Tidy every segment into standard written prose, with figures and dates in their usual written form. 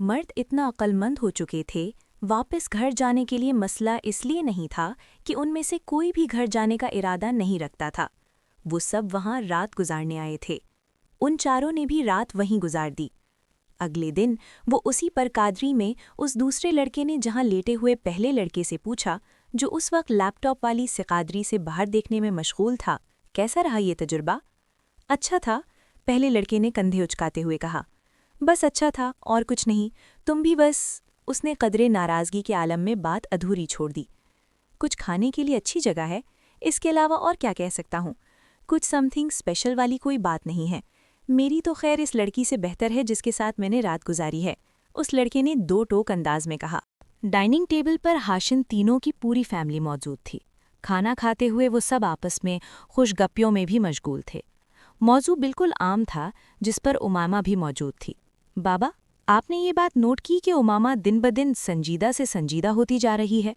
मर्द इतना अक्लमंद हो चुके थे, वापस घर जाने के लिए मसला इसलिए नहीं था कि उनमें से कोई भी घर जाने का इरादा नहीं रखता था। वो सब वहां रात गुजारने आए थे। उन चारों ने भी रात वहीं गुजार दी। अगले दिन वो उसी परकादरी में उस दूसरे लड़के ने जहां लेटे हुए पहले लड़के से पूछा, जो उस वक्त लैपटॉप वाली सिकादरी से बाहर देखने में मशगूल था, कैसा रहा ये तजुर्बा? अच्छा था, पहले लड़के ने कंधे उचकाते हुए कहा। बस अच्छा था और कुछ नहीं, तुम भी बस। उसने कदरे नाराज़गी के आलम में बात अधूरी छोड़ दी। कुछ खाने के लिए अच्छी जगह है, इसके अलावा और क्या कह सकता हूँ? कुछ समथिंग स्पेशल वाली कोई बात नहीं है। मेरी तो खैर इस लड़की से बेहतर है जिसके साथ मैंने रात गुजारी है, उस लड़के ने दो टोक अंदाज में कहा। डाइनिंग टेबल पर हाशिम तीनों की पूरी फैमिली मौजूद थी। खाना खाते हुए वो सब आपस में खुशगप्पियों में भी मशगूल थे। मौजू बिल्कुल आम था, जिस पर उमामा भी मौजूद थी। बाबा, आपने ये बात नोट की कि उमामा दिन ब दिन संजीदा से संजीदा होती जा रही है?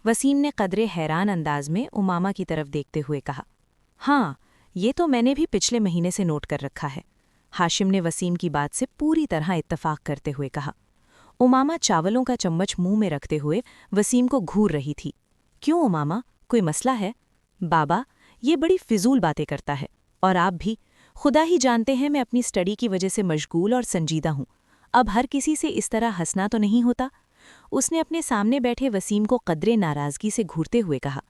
वसीम ने कदरे हैरान अंदाज में उमामा की तरफ देखते हुए कहा। हाँ, ये तो मैंने भी पिछले महीने से नोट कर रखा है। हाशिम ने वसीम की बात से पूरी तरह इत्तफाक करते हुए कहा। उमामा चावलों का चम्मच मुंह में रखते हुए वसीम को घूर रही थी। क्यों उमामा, कोई मसला है? बाबा, ये बड़ी फिजूल बातें करता है, और आप भी। खुदा ही जानते हैं मैं अपनी स्टडी की वजह से मशगूल और संजीदा हूँ। अब हर किसी से इस तरह हंसना तो नहीं होता। उसने अपने सामने बैठे वसीम को कदरे नाराज़गी से घूरते हुए कहा।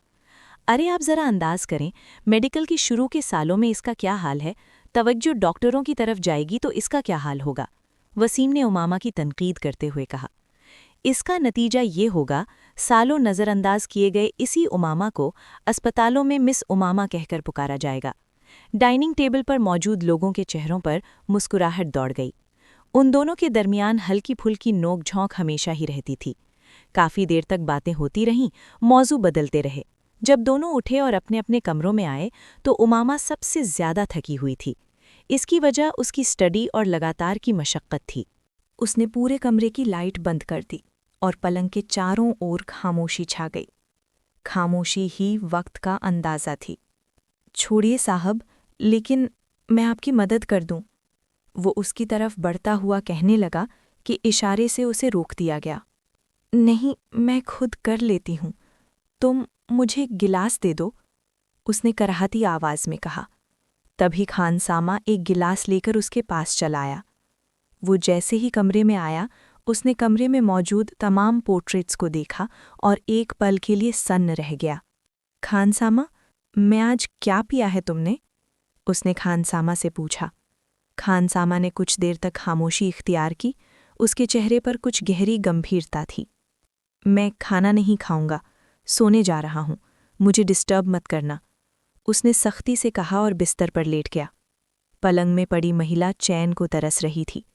अरे आप ज़रा अंदाज़ करें, मेडिकल की शुरू के सालों में इसका क्या हाल है, तवज्जो डॉक्टरों की तरफ जाएगी तो इसका क्या हाल होगा? वसीम ने उमामा की तनकीद करते हुए कहा। इसका नतीजा ये होगा, सालों नज़रअंदाज किए गए इसी उमामा को अस्पतालों में मिस उमामा कहकर पुकारा जाएगा। डाइनिंग टेबल पर मौजूद लोगों के चेहरों पर मुस्कुराहट दौड़ गई। उन दोनों के दरमियान हल्की फुल्की नोक-झोंक हमेशा ही रहती थी। काफ़ी देर तक बातें होती रहीं, मौजू बदलते रहे। जब दोनों उठे और अपने अपने कमरों में आए तो उमामा सबसे ज़्यादा थकी हुई थी। इसकी वजह उसकी स्टडी और लगातार की मशक्क़त थी। उसने पूरे कमरे की लाइट बंद कर दी और पलंग के चारों ओर खामोशी छा गई। खामोशी ही वक्त का अंदाज़ा थी। छोड़िए साहब, लेकिन मैं आपकी मदद कर दूं। वो उसकी तरफ बढ़ता हुआ कहने लगा कि इशारे से उसे रोक दिया गया। नहीं, मैं खुद कर लेती हूँ, तुम मुझे गिलास दे दो, उसने कराहती आवाज़ में कहा। तभी खानसामा एक गिलास लेकर उसके पास चला आया। वो जैसे ही कमरे में आया, उसने कमरे में मौजूद तमाम पोर्ट्रेट्स को देखा और एक पल के लिए सन्न रह गया। खानसामा, मैं आज क्या पिया है तुमने? उसने खानसामा से पूछा। खानसामा ने कुछ देर तक खामोशी इख्तियार की। उसके चेहरे पर कुछ गहरी गंभीरता थी। मैं खाना नहीं खाऊंगा, सोने जा रहा हूँ, मुझे डिस्टर्ब मत करना, उसने सख्ती से कहा और बिस्तर पर लेट गया। पलंग में पड़ी महिला चैन को तरस रही थी।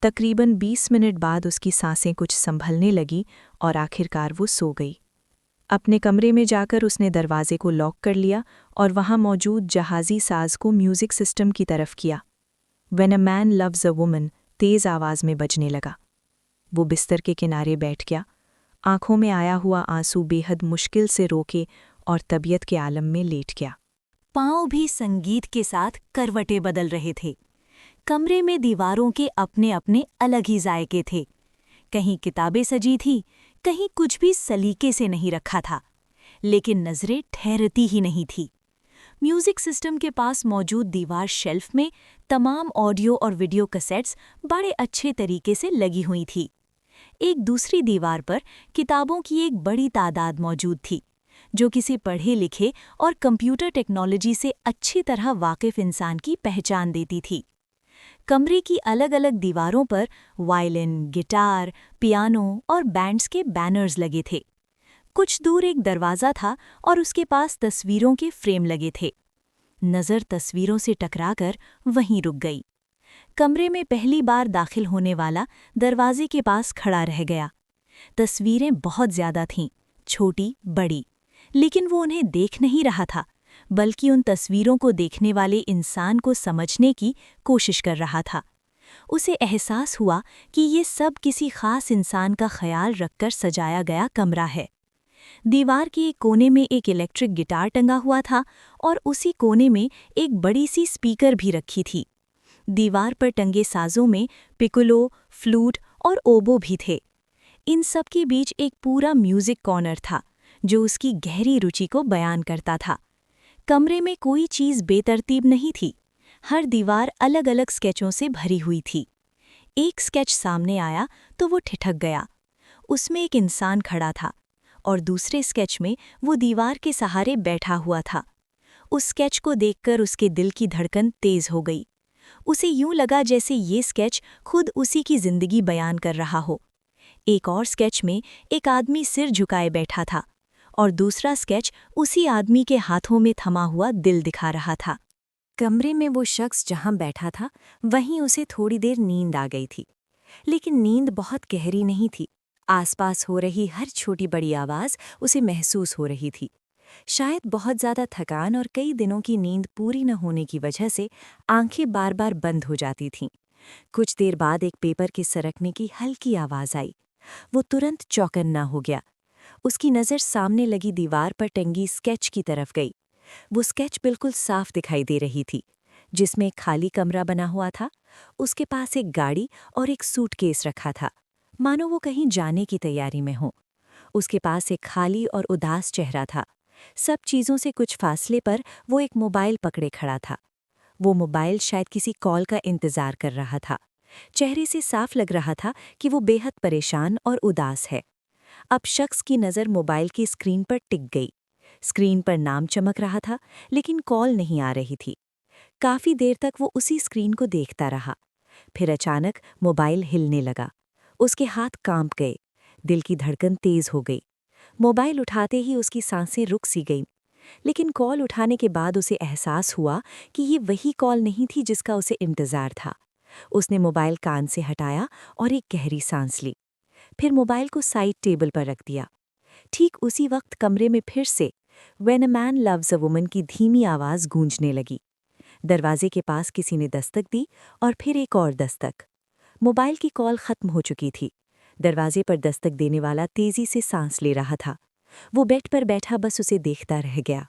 तकरीबन 20 मिनट बाद उसकी सांसें कुछ संभलने लगी और आखिरकार वो सो गई। अपने कमरे में जाकर उसने दरवाजे को लॉक कर लिया और वहां मौजूद जहाज़ी साज को म्यूज़िक सिस्टम की तरफ किया। When a man loves a woman तेज़ आवाज़ में बजने लगा। वो बिस्तर के किनारे बैठ गया, आंखों में आया हुआ आंसू बेहद मुश्किल से रोके और तबीयत के आलम में लेट गया। पाँव भी संगीत के साथ करवटें बदल रहे थे। कमरे में दीवारों के अपने अपने अलग ही जायके थे। कहीं किताबें सजी थी, कहीं कुछ भी सलीके से नहीं रखा था, लेकिन नज़रें ठहरती ही नहीं थी। म्यूज़िक सिस्टम के पास मौजूद दीवार शेल्फ में तमाम ऑडियो और वीडियो कैसेट्स बड़े अच्छे तरीके से लगी हुई थी। एक दूसरी दीवार पर किताबों की एक बड़ी तादाद मौजूद थी, जो किसी पढ़े लिखे और कंप्यूटर टेक्नोलॉजी से अच्छी तरह वाकिफ इंसान की पहचान देती थी। कमरे की अलग अलग दीवारों पर वायलिन, गिटार, पियानो और बैंड्स के बैनर्स लगे थे। कुछ दूर एक दरवाज़ा था और उसके पास तस्वीरों के फ्रेम लगे थे। नज़र तस्वीरों से टकराकर वहीं रुक गई। कमरे में पहली बार दाखिल होने वाला दरवाजे के पास खड़ा रह गया। तस्वीरें बहुत ज़्यादा थीं, छोटी बड़ी, लेकिन वो उन्हें देख नहीं रहा था, बल्कि उन तस्वीरों को देखने वाले इंसान को समझने की कोशिश कर रहा था। उसे एहसास हुआ कि ये सब किसी खास इंसान का ख्याल रखकर सजाया गया कमरा है। दीवार के एक कोने में एक इलेक्ट्रिक गिटार टंगा हुआ था और उसी कोने में एक बड़ी सी स्पीकर भी रखी थी। दीवार पर टंगे साज़ों में पिकोलो, फ्लूट और ओबो भी थे। इन सब के बीच एक पूरा म्यूजिक कॉर्नर था जो उसकी गहरी रुचि को बयान करता था। कमरे में कोई चीज़ बेतरतीब नहीं थी। हर दीवार अलग अलग स्केचों से भरी हुई थी। एक स्केच सामने आया तो वो ठिठक गया। उसमें एक इंसान खड़ा था और दूसरे स्केच में वो दीवार के सहारे बैठा हुआ था। उस स्केच को देखकर उसके दिल की धड़कन तेज हो गई। उसे यूं लगा जैसे ये स्केच खुद उसी की जिंदगी बयान कर रहा हो। एक और स्केच में एक आदमी सिर झुकाए बैठा था और दूसरा स्केच उसी आदमी के हाथों में थमा हुआ दिल दिखा रहा था। कमरे में वो शख्स जहां बैठा था वहीं उसे थोड़ी देर नींद आ गई थी, लेकिन नींद बहुत गहरी नहीं थी। आसपास हो रही हर छोटी बड़ी आवाज़ उसे महसूस हो रही थी। शायद बहुत ज़्यादा थकान और कई दिनों की नींद पूरी न होने की वजह से आंखें बार बार बंद हो जाती थीं। कुछ देर बाद एक पेपर के सरकने की हल्की आवाज़ आई। वो तुरंत चौकन्ना हो गया। उसकी नज़र सामने लगी दीवार पर टंगी स्केच की तरफ गई। वो स्केच बिल्कुल साफ दिखाई दे रही थी, जिसमें एक खाली कमरा बना हुआ था। उसके पास एक गाड़ी और एक सूटकेस रखा था, मानो वो कहीं जाने की तैयारी में हो। उसके पास एक खाली और उदास चेहरा था। सब चीज़ों से कुछ फासले पर वो एक मोबाइल पकड़े खड़ा था। वो मोबाइल शायद किसी कॉल का इंतज़ार कर रहा था। चेहरे से साफ लग रहा था कि वो बेहद परेशान और उदास है। अब शख्स की नज़र मोबाइल की स्क्रीन पर टिक गई। स्क्रीन पर नाम चमक रहा था, लेकिन कॉल नहीं आ रही थी। काफ़ी देर तक वो उसी स्क्रीन को देखता रहा। फिर अचानक मोबाइल हिलने लगा। उसके हाथ कांप गए, दिल की धड़कन तेज हो गई। मोबाइल उठाते ही उसकी सांसें रुक सी गईं। लेकिन कॉल उठाने के बाद उसे एहसास हुआ कि ये वही कॉल नहीं थी जिसका उसे इंतज़ार था। उसने मोबाइल कान से हटाया और एक गहरी सांस ली। फिर मोबाइल को साइड टेबल पर रख दिया। ठीक उसी वक्त कमरे में फिर से "when a man loves a woman" की धीमी आवाज़ गूंजने लगी। दरवाजे के पास किसी ने दस्तक दी और फिर एक और दस्तक। मोबाइल की कॉल खत्म हो चुकी थी। दरवाजे पर दस्तक देने वाला तेजी से सांस ले रहा था। वो बेड पर बैठा बस उसे देखता रह गया।